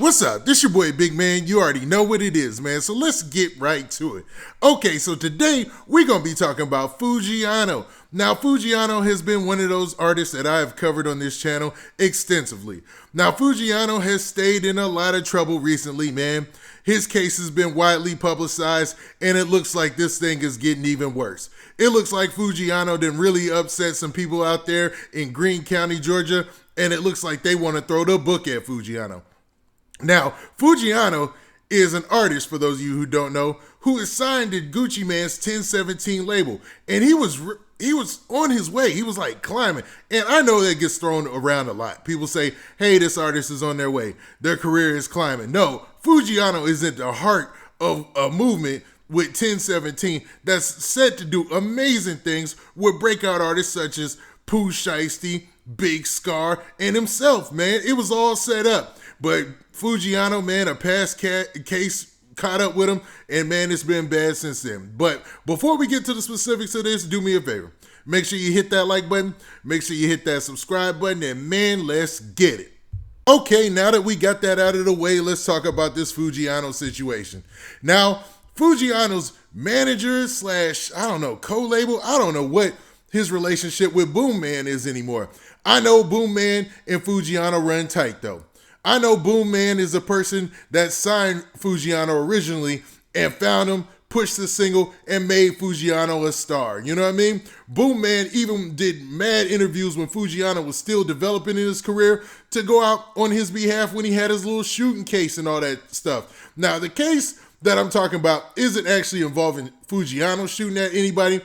What's up? This your boy Big Man. You already know what it is, man. So let's get right to it. Okay, so today we're going to be talking about Foogiano. Now, Foogiano has been one of those artists that I have covered on this channel extensively. Now, Foogiano has stayed in a lot of trouble recently, man. His case has been widely publicized, and it looks like this thing is getting even worse. It looks like Foogiano done really upset some people out there in Greene County, Georgia, and it looks like they want to throw the book at Foogiano. Now, Foogiano is an artist, for those of you who don't know, who is signed to Gucci Mane's 1017 label. And he was on his way. He was like climbing. And I know that gets thrown around a lot. People say, hey, this artist is on their way. Their career is climbing. No, Foogiano is at the heart of a movement with 1017 that's set to do amazing things with breakout artists such as Pooh Shiesty, Big Scar, and himself, man. It was all set up. But Foogiano, man, a past case caught up with him, and man, it's been bad since then. But before we get to the specifics of this, do me a favor. Make sure you hit that like button, make sure you hit that subscribe button, and man, let's get it. Okay, now that we got that out of the way, let's talk about this Foogiano situation. Now, Foogiano's manager / co-label, I don't know what his relationship with Boom Man is anymore. I know Boom Man and Foogiano run tight though. I know Boom Man is a person that signed Foogiano originally and found him, pushed the single, and made Foogiano a star. You know what I mean? Boom Man even did mad interviews when Foogiano was still developing in his career to go out on his behalf when he had his little shooting case and all that stuff. Now, the case that I'm talking about isn't actually involving Foogiano shooting at anybody,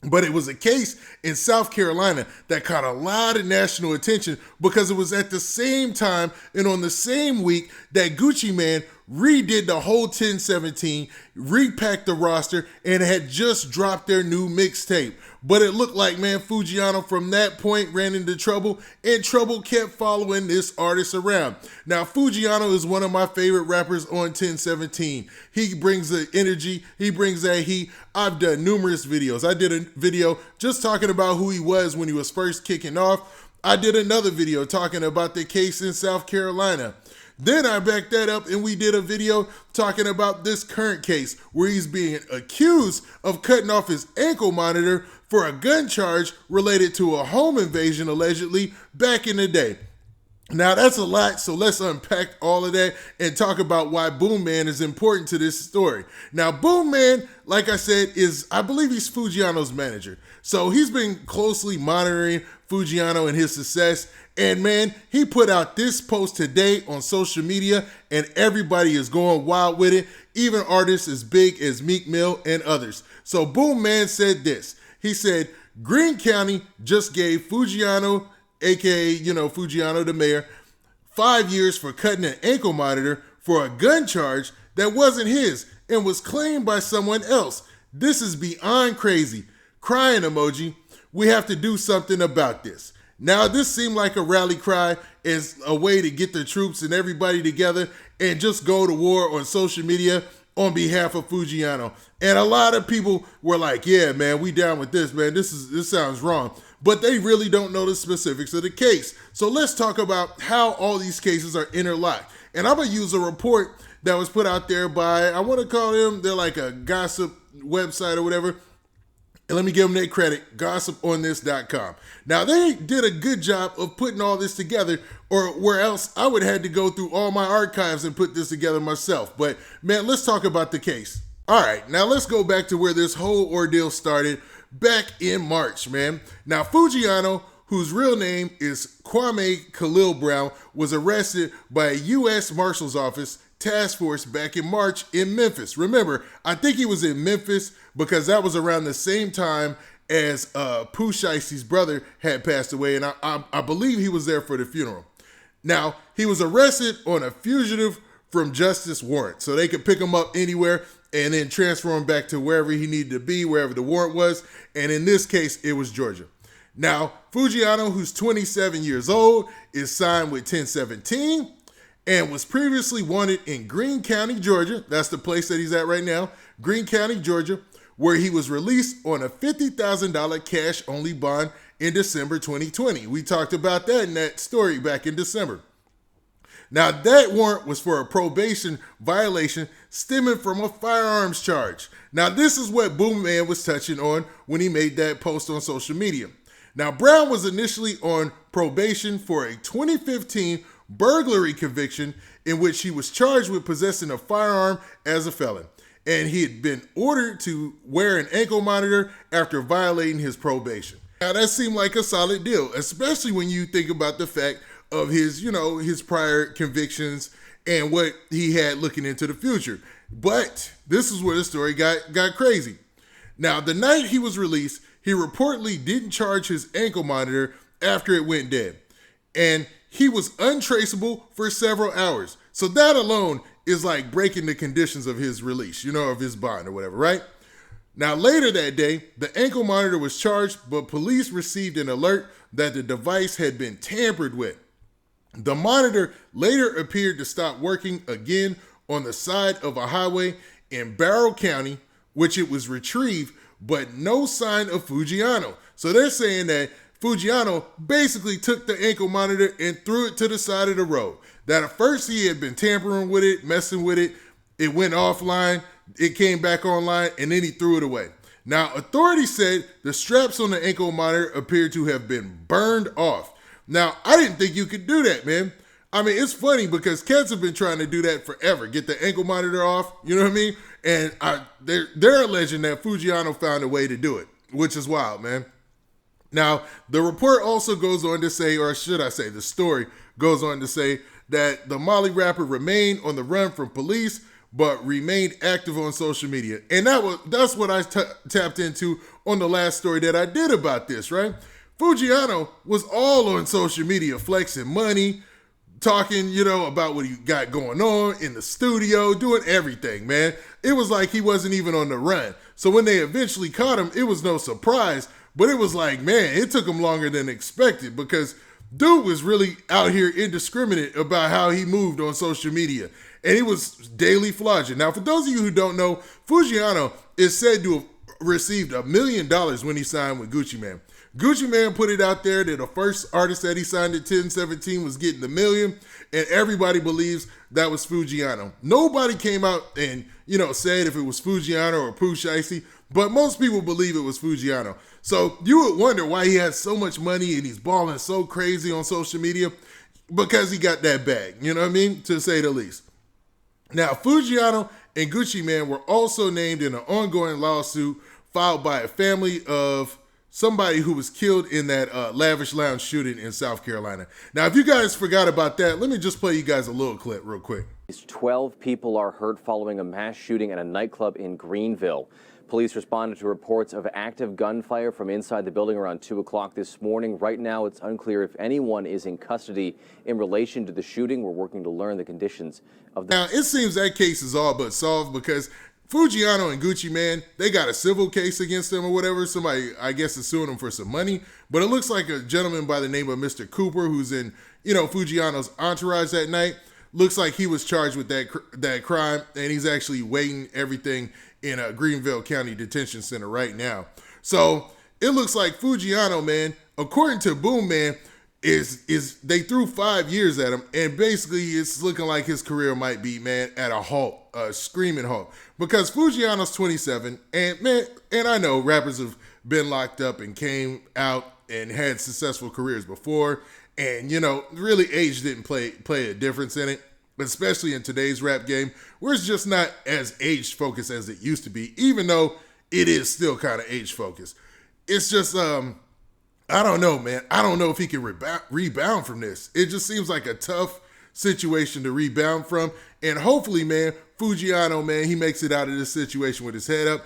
but it was a case in South Carolina that caught a lot of national attention because it was at the same time and on the same week that Gucci Mane redid the whole 1017, repacked the roster, and had just dropped their new mixtape. But it looked like, man, Foogiano from that point ran into trouble, and trouble kept following this artist around. Now, Foogiano is one of my favorite rappers on 1017. He brings the energy, he brings that heat. I've done numerous videos. I did a video just talking about who he was when he was first kicking off. I did another video talking about the case in South Carolina. Then I backed that up and we did a video talking about this current case where he's being accused of cutting off his ankle monitor for a gun charge related to a home invasion allegedly back in the day. Now that's a lot, so let's unpack all of that and talk about why Boom Man is important to this story. Now Boom Man, like I said, I believe he's Foogiano's manager. So he's been closely monitoring Foogiano and his success. And man, he put out this post today on social media and everybody is going wild with it. Even artists as big as Meek Mill and others. So Boom Man said this. He said, Greene County just gave Foogiano, aka, Foogiano the mayor, 5 years for cutting an ankle monitor for a gun charge that wasn't his and was claimed by someone else. This is beyond crazy. Crying emoji. We have to do something about this. Now, this seemed like a rally cry as a way to get the troops and everybody together and just go to war on social media on behalf of Foogiano. And a lot of people were like, yeah, man, we down with this, man. This sounds wrong. But they really don't know the specifics of the case. So let's talk about how all these cases are interlocked. And I'm going to use a report that was put out there by, I want to call them, they're like a gossip website or whatever. And let me give them their credit, gossiponthis.com. Now, they did a good job of putting all this together, or where else I would have had to go through all my archives and put this together myself. But, man, let's talk about the case. All right, now let's go back to where this whole ordeal started back in March, man. Now, Foogiano, whose real name is Kwame Khalil Brown, was arrested by a U.S. Marshal's Office task force back in March in Memphis. Remember, I think he was in Memphis because that was around the same time as Pooh Shiesty's brother had passed away, and I believe he was there for the funeral. Now, he was arrested on a fugitive from justice warrant, so they could pick him up anywhere and then transfer him back to wherever he needed to be, wherever the warrant was, and in this case, it was Georgia. Now, Foogiano, who's 27 years old, is signed with 1017, and was previously wanted in Greene County, Georgia. That's the place that he's at right now, Greene County, Georgia, where he was released on a $50,000 cash-only bond in December 2020. We talked about that in that story back in December. Now, that warrant was for a probation violation stemming from a firearms charge. Now, this is what Boom Man was touching on when he made that post on social media. Now, Brown was initially on probation for a 2015 burglary conviction in which he was charged with possessing a firearm as a felon. And he had been ordered to wear an ankle monitor after violating his probation. Now, that seemed like a solid deal, especially when you think about the fact of his, his prior convictions and what he had looking into the future. But this is where the story got crazy. Now, the night he was released, he reportedly didn't charge his ankle monitor after it went dead. And he was untraceable for several hours. So that alone is like breaking the conditions of his release, of his bond or whatever, right? Now, later that day, the ankle monitor was charged, but police received an alert that the device had been tampered with. The monitor later appeared to stop working again on the side of a highway in Barrow County, which it was retrieved, but no sign of Fuggiano. So they're saying that Fuggiano basically took the ankle monitor and threw it to the side of the road. That at first he had been tampering with it, messing with it. It went offline, it came back online, and then he threw it away. Now, authorities said the straps on the ankle monitor appeared to have been burned off. Now, I didn't think you could do that, man. I mean, it's funny because cats have been trying to do that forever, get the ankle monitor off, you know what I mean? And they're alleging that Fuggiano found a way to do it, which is wild, man. Now, the report also goes on to say, or should I say, the story goes on to say that the Mali rapper remained on the run from police, but remained active on social media. And that's what I tapped into on the last story that I did about this, right? Fuggiano was all on social media, flexing money, talking, about what he got going on in the studio, doing everything, man. It was like he wasn't even on the run. So when they eventually caught him, it was no surprise, but it was like, man, it took him longer than expected because dude was really out here indiscriminate about how he moved on social media. And he was daily flogging. Now, for those of you who don't know, Fuggiano is said to have received $1 million when he signed with Gucci Mane. Gucci Mane put it out there that the first artist that he signed in 1017 was getting $1 million, and everybody believes that was Fuggiano. Nobody came out and, said if it was Fuggiano or Pooh Shiesty, but most people believe it was Fuggiano. So you would wonder why he has so much money and he's balling so crazy on social media, because he got that bag, you know what I mean, to say the least. Now, Fuggiano and Gucci Mane were also named in an ongoing lawsuit filed by a family of somebody who was killed in that Lavish Lounge shooting in South Carolina. Now, if you guys forgot about that, let me just play you guys a little clip real quick. 12 people are hurt following a mass shooting at a nightclub in Greenville. Police responded to reports of active gunfire from inside the building around 2 o'clock this morning. Right now, it's unclear if anyone is in custody in relation to the shooting. We're working to learn the conditions of the... Now, it seems that case is all but solved because Fuggiano and Gucci Mane, they got a civil case against them or whatever. Somebody, I guess, is suing them for some money. But it looks like a gentleman by the name of Mr. Cooper, who's in, Fuggiano's entourage that night, looks like he was charged with that crime, and he's actually waiting everything in a Greenville County Detention Center right now. So it looks like Fuggiano, man, according to Boom Man, is they threw 5 years at him, and basically it's looking like his career might be, man, at a halt, a screaming halt. Because Fuggiano's 27, and I know rappers have been locked up and came out and had successful careers before, and really age didn't play a difference in it, especially in today's rap game, where it's just not as age focused as it used to be, even though it is still kind of age focused. It's just I don't know, man. I don't know if he can rebound from this. It just seems like a tough situation to rebound from. And hopefully, man, Fuggiano, man, he makes it out of this situation with his head up.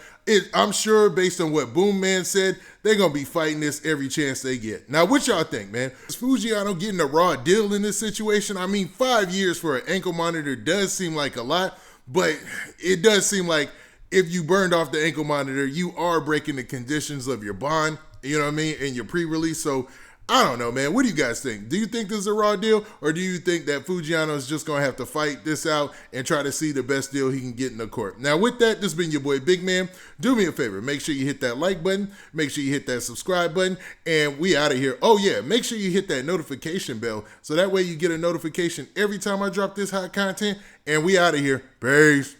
I'm sure, based on what Boom Man said, they're going to be fighting this every chance they get. Now, what y'all think, man? Is Fuggiano getting a raw deal in this situation? I mean, 5 years for an ankle monitor does seem like a lot, but it does seem like if you burned off the ankle monitor, you are breaking the conditions of your bond, you know what I mean, and your pre-release. So I don't know, man. What do you guys think? Do you think this is a raw deal, or do you think that Fujiano is just going to have to fight this out and try to see the best deal he can get in the court? Now, with that, this has been your boy Big Man. Do me a favor. Make sure you hit that like button. Make sure you hit that subscribe button. And we out of here. Oh, yeah. Make sure you hit that notification bell so that way you get a notification every time I drop this hot content. And we out of here. Peace.